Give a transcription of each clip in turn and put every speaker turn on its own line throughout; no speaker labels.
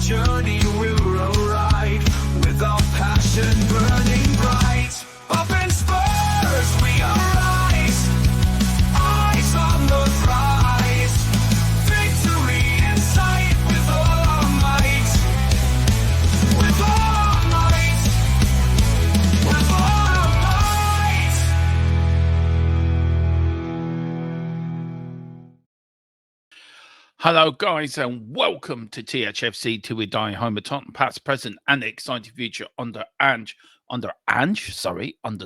journey we'll arrive, with our passion burning bright. Up in Spurs we arise, eyes on the prize, victory in sight with all our might, with all our might, with all our might.
Hello, guys, and welcome to THFC Till We Die, home of Tottenham past, present, and exciting future under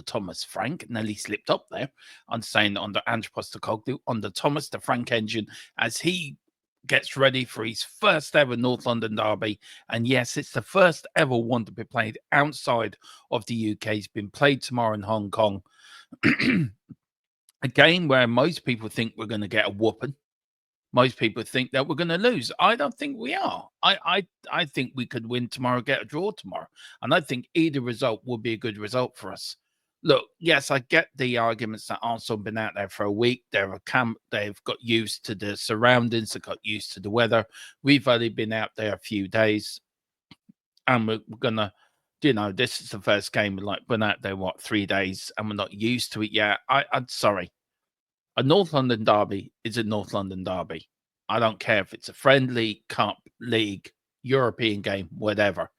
Thomas Frank. Nearly slipped up there. I'm saying under Ange Postecoglou, under Thomas the Frank engine, as he gets ready for his first ever North London derby. And yes, it's the first ever one to be played outside of the UK. It's been played tomorrow in Hong Kong. A game where most people think we're going to get a whooping. Most people think that we're going to lose. I don't think we are. I think we could win tomorrow, get a draw tomorrow. And I think either result will be a good result for us. Look, yes, I get the arguments that Arsenal have been out there for a week. They've got used to the surroundings. They got used to the weather. We've only been out there a few days. And we're going to, this is the first game. We've been out there, 3 days? And we're not used to it yet. I'm sorry. A North London derby is a North London derby. I don't care if it's a friendly, cup, league, European game, whatever.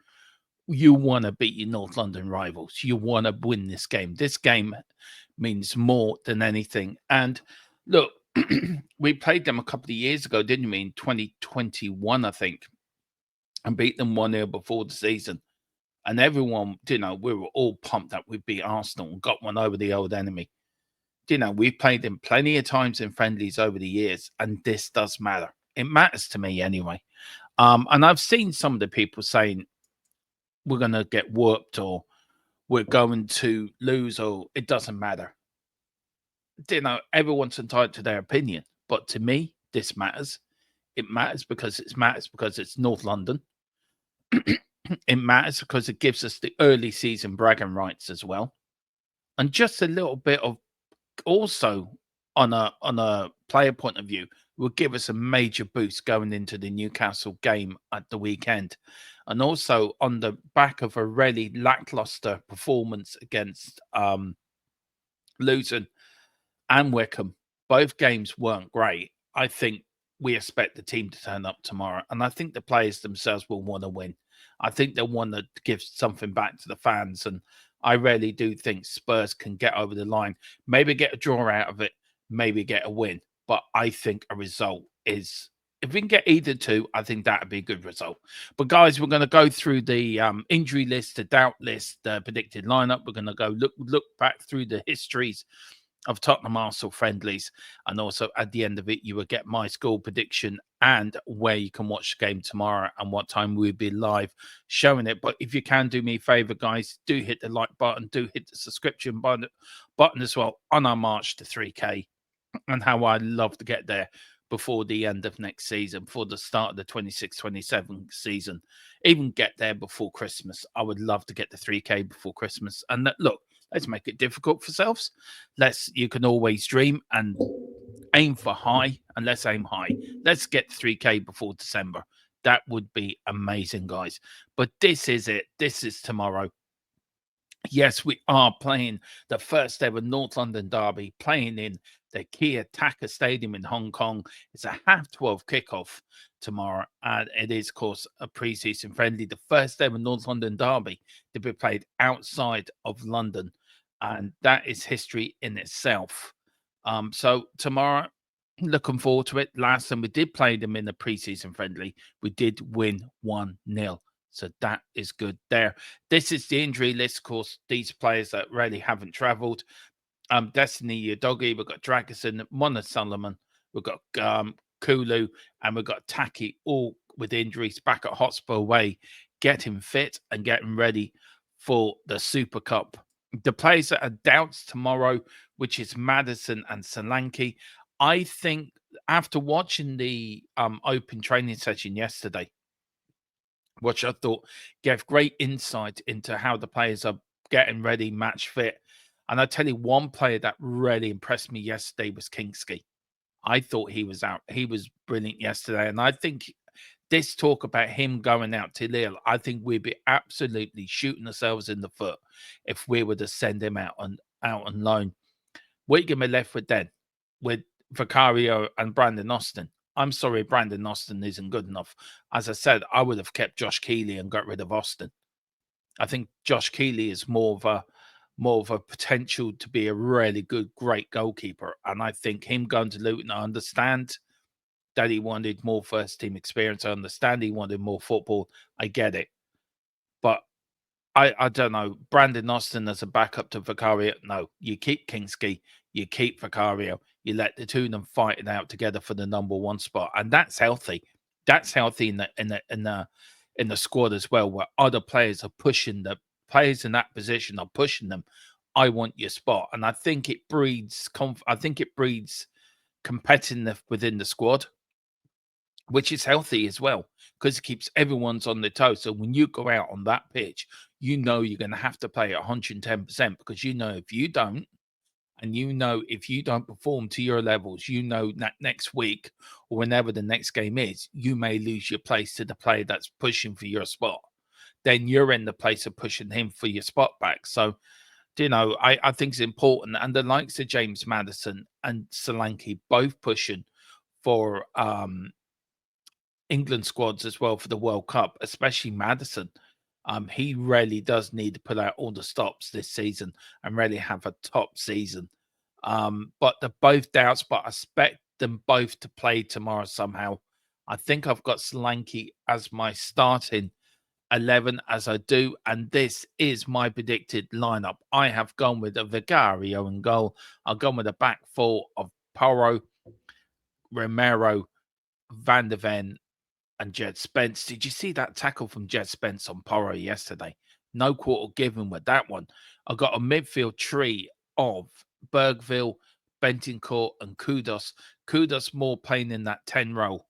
You want to beat your North London rivals. You want to win this game. This game means more than anything. And look, we played them a couple of years ago, didn't we? In 2021, I think, and beat them 1-0 before the season. And everyone, we were all pumped that we beat Arsenal and got one over the old enemy. We've played them plenty of times in friendlies over the years, and this does matter. It matters to me anyway. And I've seen some of the people saying we're going to get whooped or we're going to lose or it doesn't matter. Everyone's entitled to their opinion. But to me, this matters. It matters because it's North London. It matters because it gives us the early season bragging rights as well. And just a little bit of also on a player point of view will give us a major boost going into the Newcastle game at the weekend, and also on the back of a really lackluster performance against Luton and Wickham. Both games weren't great. I think we expect the team to turn up tomorrow, and I think the players themselves will want to win. I think they'll want to give something back to the fans, and I really do think Spurs can get over the line, maybe get a draw out of it, maybe get a win. But I think a result is, if we can get either two, I think that would be a good result. But guys, we're going to go through the injury list, the doubt list, the predicted lineup. We're going to go look back through the histories of Tottenham Arsenal friendlies, and also at the end of it you will get my score prediction and where you can watch the game tomorrow and what time we'll be live showing it. But if you can do me a favor, guys, do hit the like button, do hit the subscription button as well on our march to 3K, and how I love to get there before the end of next season, before the start of the 26-27 season, even get there before Christmas. I would love to get the 3K before Christmas. And look, let's make it difficult for ourselves. You can always dream and aim for high, and let's aim high. Let's get 3K before December. That would be amazing, guys. But this is it. This is tomorrow. Yes, we are playing the first ever North London derby, playing in the Kia Taka Stadium in Hong Kong. It's a 12:30 kickoff tomorrow, and it is, of course, a pre-season friendly, the first ever North London derby to be played outside of London, and that is history in itself. So tomorrow, looking forward to it. Last time we did play them in the pre-season friendly, we did win 1-0. So that is good there. This is the injury list, of course. These players that really haven't travelled. Destiny Udogie, we've got Dragosin, Mona Solomon, we've got Kulu, and we've got Taki, all with injuries back at Hotspur Way, getting fit and getting ready for the Super Cup. The players that are doubts tomorrow, which is Maddison and Solanke. I think after watching the open training session yesterday, which I thought gave great insight into how the players are getting ready, match fit. And I tell you, one player that really impressed me yesterday was Kingsley. I thought he was out. He was brilliant yesterday. And I think this talk about him going out to Lille, I think we'd be absolutely shooting ourselves in the foot if we were to send him out on loan. We're going to be left with then with Vicario and Brandon Austin. I'm sorry, Brandon Austin isn't good enough. As I said, I would have kept Josh Keeley and got rid of Austin. I think Josh Keeley is more of a potential to be a really good, great goalkeeper. And I think him going to Luton, I understand that he wanted more first team experience. I understand he wanted more football. I get it. But I don't know. Brandon Austin as a backup to Vicario. No, you keep Kingsley, you keep Vicario, you let the two of them fight it out together for the number one spot. And that's healthy. That's healthy in the squad as well, where other players are pushing the players in that position are pushing them. I want your spot. And I think it breeds competitiveness within the squad, which is healthy as well, because it keeps everyone's on their toes. So when you go out on that pitch, you know you're going to have to play at 110%, because you know if you don't, and you know if you don't perform to your levels, you know that next week or whenever the next game is, you may lose your place to the player that's pushing for your spot. Then you're in the place of pushing him for your spot back. So, I think it's important. And the likes of James Maddison and Solanke both pushing for England squads as well for the World Cup, especially Maddison. He really does need to put out all the stops this season and really have a top season. But they're both doubts, but I expect them both to play tomorrow somehow. I think I've got Solanke as my starting 11 as I do, and this is my predicted lineup. I have gone with a Vicario in goal. I've gone with a back four of Porro, Romero, Van de Ven, and Jed Spence. Did you see that tackle from Jed Spence on Porro yesterday? No quarter given with that one. I got a midfield tree of Bergville, Bentincourt, and Kudos. Kudos more playing in that 10 role,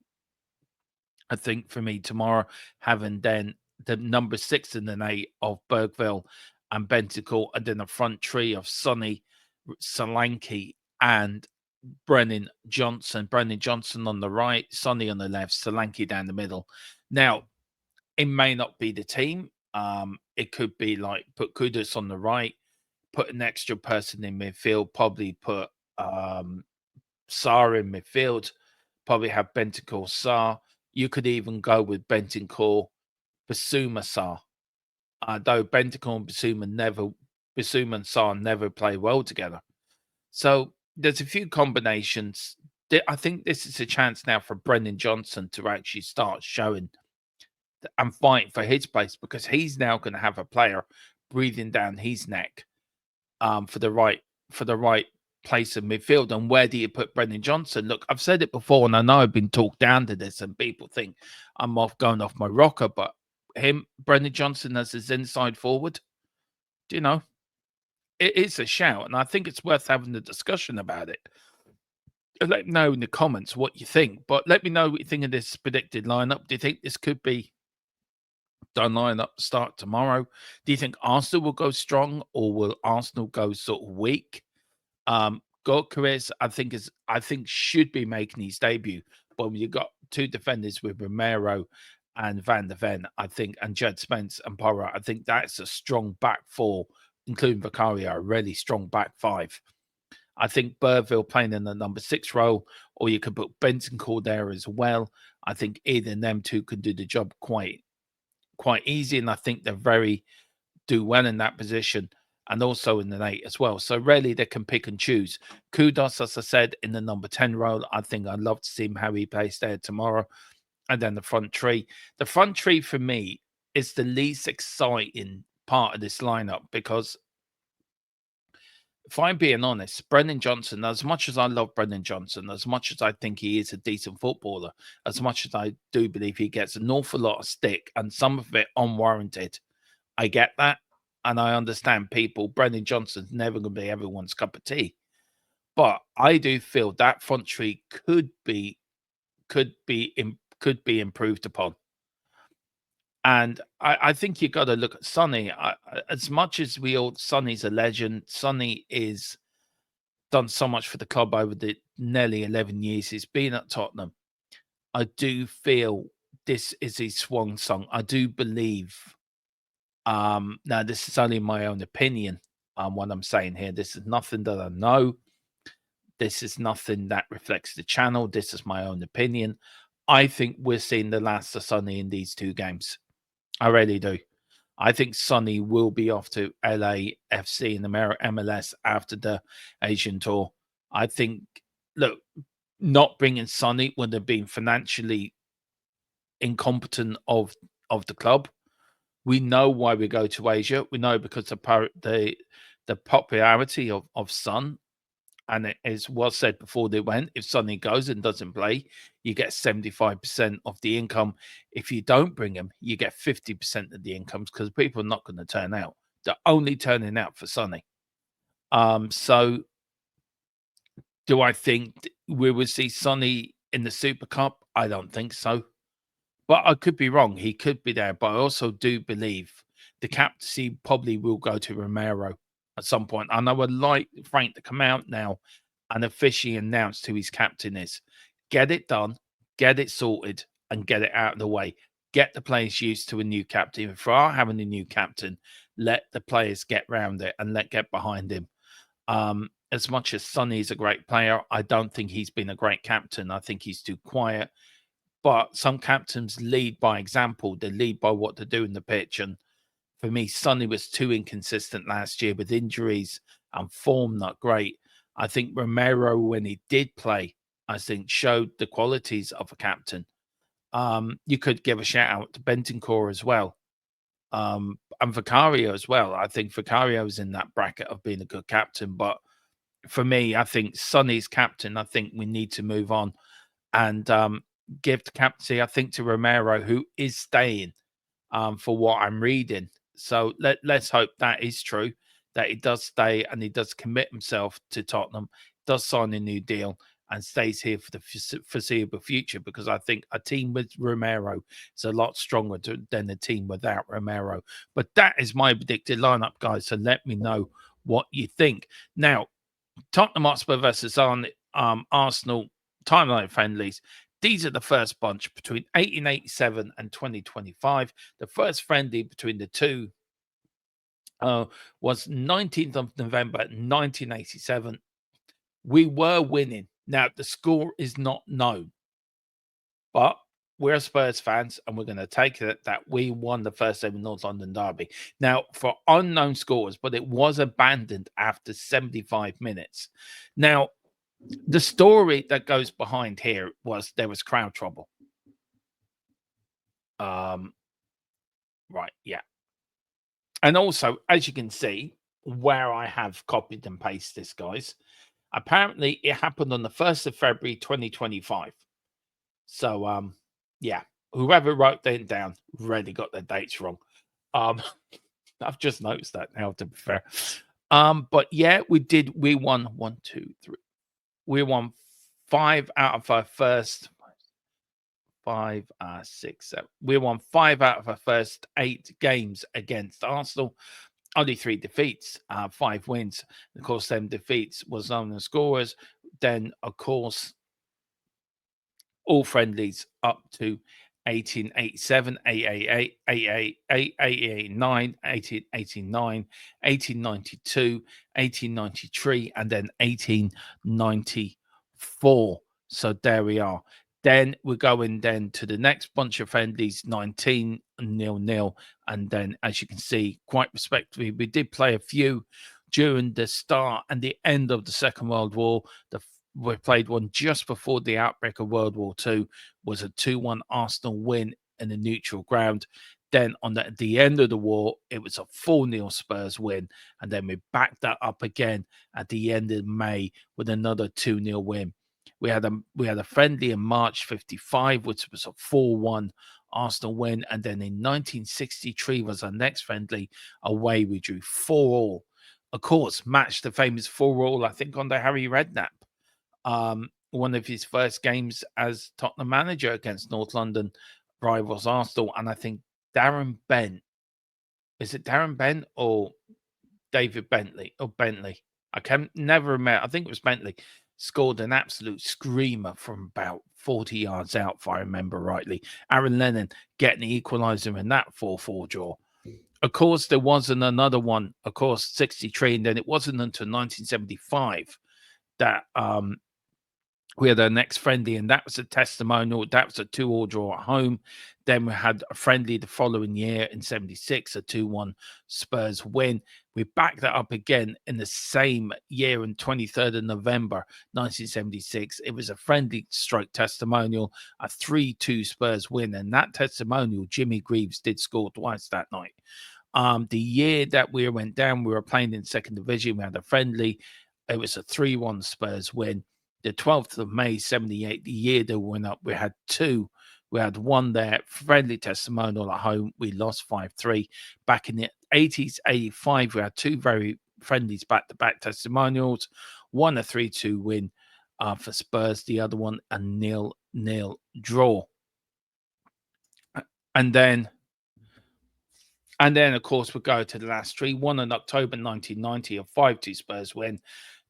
I think, for me tomorrow, having then the number 6 and then 8 of Bergville and Bentincourt, and then a front tree of Sonny, Solanke, and Brennan Johnson. Brennan Johnson on the right, Sonny on the left, Solanke down the middle. Now, it may not be the team. It could be like put Kudus on the right, put an extra person in midfield, probably put Sarr in midfield, probably have Bentincourt, Sarr. You could even go with Bentincourt, Basuma, Sarr. Though Bentincourt and Basuma and Sarr never play well together. So there's a few combinations. I think this is a chance now for Brendan Johnson to actually start showing and fighting for his place, because he's now going to have a player breathing down his neck for the right place in midfield. And where do you put Brendan Johnson? Look, I've said it before, and I know I've been talked down to this, and people think I'm going off my rocker, but Brendan Johnson as his inside forward, it is a shout, and I think it's worth having a discussion about it. Let me know in the comments what you think, but let me know what you think of this predicted lineup. Do you think this could be done lineup start tomorrow? Do you think Arsenal will go strong, or will Arsenal go sort of weak? Gyökeres, I think should be making his debut, but when you've got two defenders with Romero and Van de Ven, I think, and Jed Spence and Porro, I think that's a strong back four, including Vicario, a really strong back five. I think Bergville playing in the number 6 role, or you could put Bentoncourt there as well. I think either of them two could do the job quite easy, and I think they do well in that position, and also in the 8 as well. So really they can pick and choose. Kudos, as I said, in the number 10 role. I think I'd love to see him how he plays there tomorrow. And then the front tree. The front tree for me is the least exciting part of this lineup, because if I'm being honest, Brendan Johnson, as much as I love Brendan Johnson, as much as I think he is a decent footballer, as much as I do believe he gets an awful lot of stick, and some of it unwarranted, I get that. And I understand people, Brendan Johnson's never going to be everyone's cup of tea. But I do feel that front tree could be improved upon. And I think you got to look at Sonny. As much as Sonny's a legend, Sonny is done so much for the club over the nearly 11 years he's been at Tottenham. I do feel this is his swan song. I do believe. Now this is only my own opinion. What I'm saying here, this is nothing that I know. This is nothing that reflects the channel. This is my own opinion. I think we're seeing the last of Sonny in these two games. I really do. I think Sonny will be off to LAFC in the MLS after the Asian tour. I think, look, not bringing Sonny would have been financially incompetent of the club. We know why we go to Asia. We know because the popularity of Son, and it was said before they went, if Sonny goes and doesn't play, you get 75% of the income. If you don't bring him, you get 50% of the incomes because people are not going to turn out. They're only turning out for Sonny. So do I think we will see Sonny in the Super Cup? I don't think so. But I could be wrong. He could be there. But I also do believe the captaincy probably will go to Romero at some point. And I would like Frank to come out now and officially announce who his captain is. Get it done, get it sorted, and get it out of the way. Get the players used to a new captain. If we are having a new captain, let the players get round it and get behind him. As much as Sonny's a great player, I don't think he's been a great captain. I think he's too quiet. But some captains lead by example. They lead by what they do in the pitch. And for me, Sonny was too inconsistent last year with injuries and form not great. I think Romero, when he did play, I think showed the qualities of a captain. You could give a shout out to Bentancur as well. And Vicario as well. I think Vicario is in that bracket of being a good captain. But for me, I think Sonny's captain. I think we need to move on and give the captaincy, I think, to Romero, who is staying for what I'm reading. So let's hope that is true, that he does stay and he does commit himself to Tottenham, does sign a new deal and stays here for the foreseeable future, because I think a team with Romero is a lot stronger than a team without Romero. But that is my predicted lineup, guys. So let me know what you think. Now, Tottenham Hotspur versus Arsenal timeline friendlies. These are the first bunch between 1887 and 2025. The first friendly between the two was 19th of November 1987. We were winning. Now, the score is not known, but we're Spurs fans and we're going to take it that we won the first ever North London derby. Now, for unknown scores, but it was abandoned after 75 minutes. Now, the story that goes behind here was there was crowd trouble. Right, yeah. And also, as you can see, where I have copied and pasted this, guys, apparently it happened on the 1st of February, 2025. So, yeah, whoever wrote that down really got their dates wrong. I've just noticed that now, to be fair. But yeah, we won 1, 2, 3. We won 5 out of our first 5, 6, 7. We won 5 out of our first 8 games against Arsenal. Only 3 defeats, 5 wins. Of course, them defeats was known as scorers. Then, of course, all friendlies up to 1887, 888, 888, 889, 1889, 1892, 1893, and then 1894. So there we are. Then we're going then to the next bunch of friendlies, 19-0-0. And then, as you can see, quite respectively, we did play a few during the start and the end of the Second World War. We played one just before the outbreak of World War II, was a 2-1 Arsenal win in a neutral ground. Then at the end of the war, it was a 4-0 Spurs win. And then we backed that up again at the end of May with another 2-0 win. We had a friendly in March 55, which was a 4-1 Arsenal win. And then in 1963 was our next friendly away. We drew 4-4. Of course, matched the famous 4-4, I think, under Harry Redknapp. One of his first games as Tottenham manager against North London rivals Arsenal. And I think Darren Bent, is it Darren Bent or David Bentley? Or Bentley? I can never remember. I think it was Bentley. Scored an absolute screamer from about 40 yards out, if I remember rightly. Aaron Lennon getting the equaliser in that 4-4 draw. Of course, there wasn't another one, of course, 63, and then it wasn't until 1975 that we had our next friendly, and that was a testimonial. That was a 2-2 draw at home. Then we had a friendly the following year in 76, a 2-1 Spurs win. We backed that up again in the same year on 23rd of November, 1976. It was a friendly stroke testimonial, a 3-2 Spurs win. And that testimonial, Jimmy Greaves did score twice that night. The year that we went down, we were playing in second division. We had a friendly. It was a 3-1 Spurs win. The 12th of May, 78, the year they went up, we had two. We had one there, friendly testimonial at home. We lost 5-3. Back in the 80s, 85, we had two very friendlies back-to-back testimonials. One a 3-2 win for Spurs, the other one a 0-0 draw. And then, of course, we go to the last three. One in October 1990, a 5-2 Spurs win.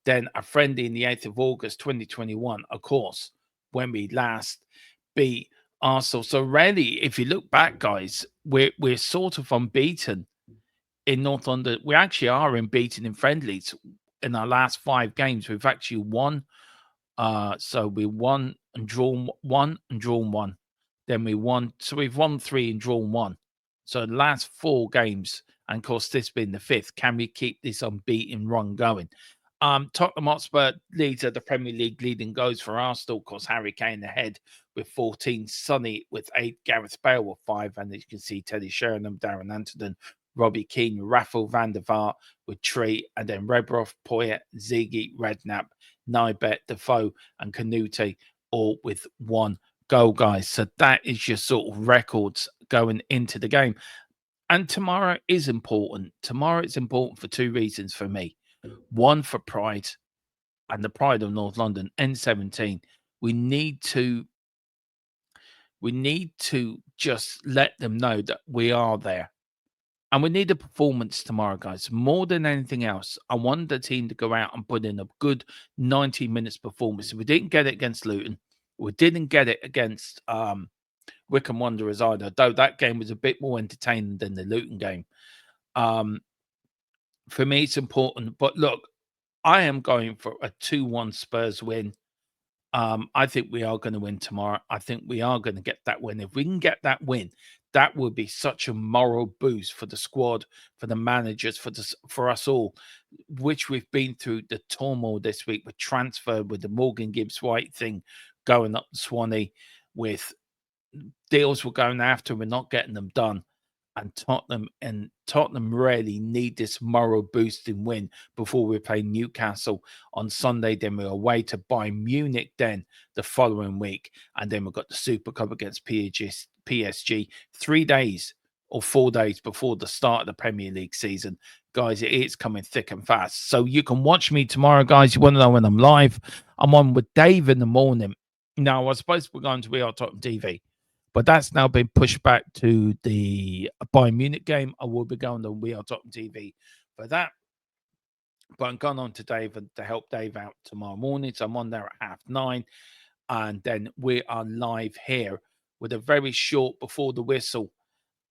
Then a friendly in the 8th of August 2021, of course, when we last beat Arsenal. So really, if you look back, guys, we're sort of unbeaten in North London. We actually are unbeaten in friendlies. In our last 5 games, we've actually won. So we won and drawn one and drawn one. Then we won. So we've won 3 and drawn 1. So the last 4 games, and of course, this being the 5th, can we keep this unbeaten run going? Tottenham Hotspur leads the Premier League leading goals for Arsenal. Of course, Harry Kane ahead with 14, Sonny with 8, Gareth Bale with 5, and as you can see, Teddy Sheringham, Darren Antonin, Robbie Keane, Rafael van der Vaart with 3, and then Rebrov, Poyet, Ziggy, Redknapp, Nibet, Defoe, and Canute all with 1 goal, guys. So that is your sort of records going into the game. And tomorrow is important. Tomorrow is important for 2 reasons for me. One, for pride and the pride of North London, N17. We need to just let them know that we are there. And we need a performance tomorrow, guys. More than anything else, I want the team to go out and put in a good 90 minutes performance. If we didn't get it against Luton, we didn't get it against Wycombe Wanderers either, though that game was a bit more entertaining than the Luton game. For me, it's important. But look, I am going for a 2-1 Spurs win. I think we are going to win tomorrow. I think we are going to get that win. If we can get that win, that would be such a moral boost for the squad, for the managers, for us all, which we've been through the turmoil this week with transfer, with the Morgan Gibbs White thing going up to Swanee, with deals we're going after, we're not getting them done. And Tottenham really need this moral boosting win before we play Newcastle on Sunday. Then we're away to Bayern Munich then the following week. And then we've got the Super Cup against PSG 3 days or 4 days before the start of the Premier League season. Guys, it is coming thick and fast. So you can watch me tomorrow, guys. You want to know when I'm live? I'm on with Dave in the morning. Now, I was supposed to be going to We Are Tottenham TV, but that's now been pushed back to the Bayern Munich game. I will be going to We Are Tottenham TV for that. But I'm going on to Dave to help Dave out tomorrow morning. So I'm on there at 9:30. And then we are live here with a very short before the whistle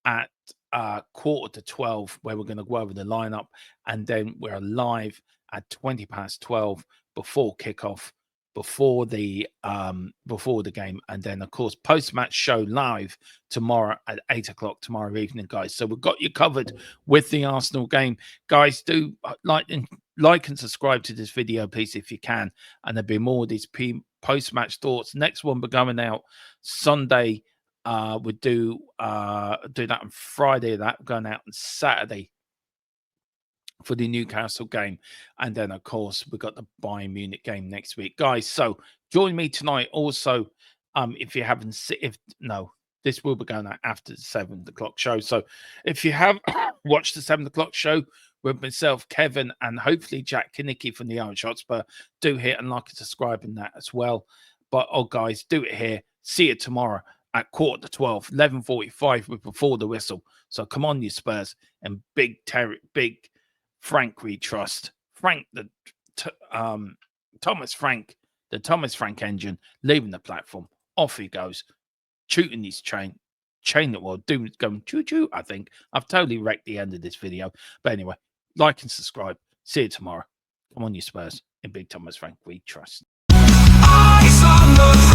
at 11:45, where we're going to go over the lineup. And then we're live at 12:20 before kickoff, before the game, and then of course post-match show live tomorrow at 8:00 tomorrow evening, guys. So we've got you covered with the Arsenal game, guys. Do like and subscribe to this video, please, if you can, and there'll be more of these post-match thoughts. Next one we're going out Sunday. We do that on Friday. That going out on Saturday for the Newcastle game. And then, of course, we've got the Bayern Munich game next week. Guys, so join me tonight also. If you haven't this will be going out after the 7:00 show. So if you have watched the 7:00 show with myself, Kevin, and hopefully Jack Kinnicky from the Irish Hotspur, do hit and like and subscribe in that as well. But, guys, do it here. See you tomorrow at 11:45, 11:45 with before the whistle. So come on, you Spurs, and big Frank we trust. Frank, Thomas Frank engine, leaving the platform off he goes, shooting his chain that will do going choo choo. I think I've totally wrecked the end of this video. But anyway, like and subscribe. See you tomorrow. Come on, you Spurs. In Big Thomas Frank, we trust.
Eyes on the